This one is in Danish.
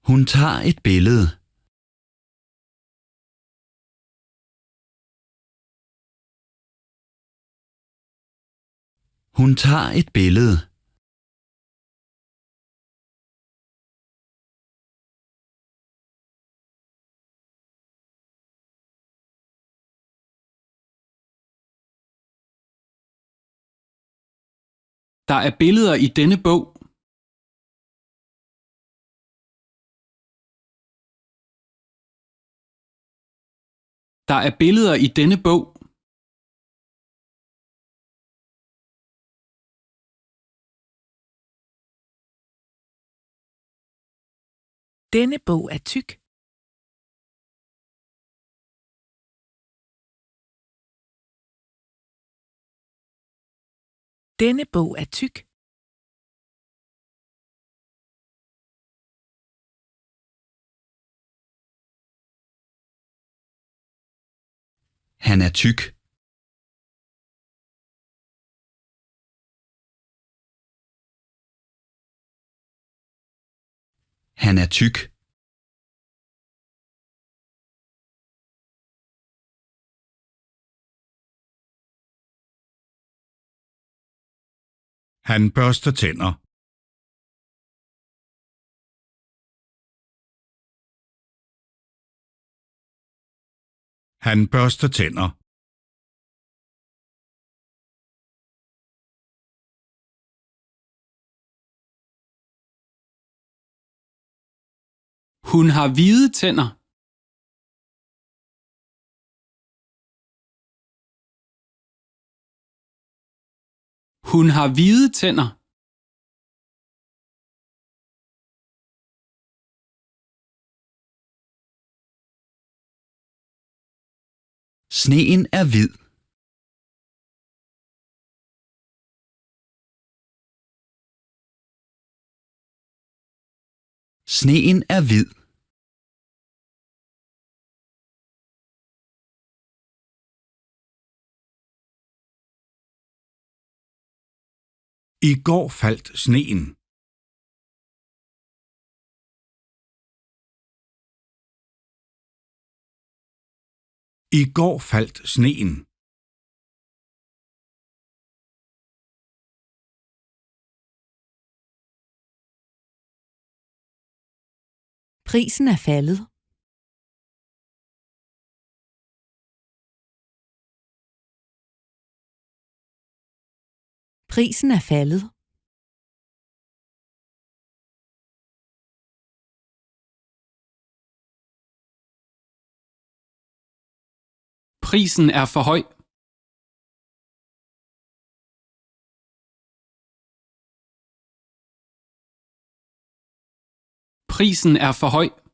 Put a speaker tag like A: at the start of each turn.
A: Hun tager et billede. Hun tager et billede.
B: Der er billeder i denne bog. Der er billeder i denne bog.
C: Denne bog er tyk. Denne bog er tyk.
A: Han er tyk. Han er tyk.
D: Han børster tænder. Han børster tænder.
B: Hun har hvide tænder. Hun har hvide tænder.
A: Sneen er hvid. Sneen er hvid.
D: I går faldt sneen. I går faldt sneen.
C: Prisen er faldet. Prisen er faldet.
B: Prisen er for høj. Prisen er for høj.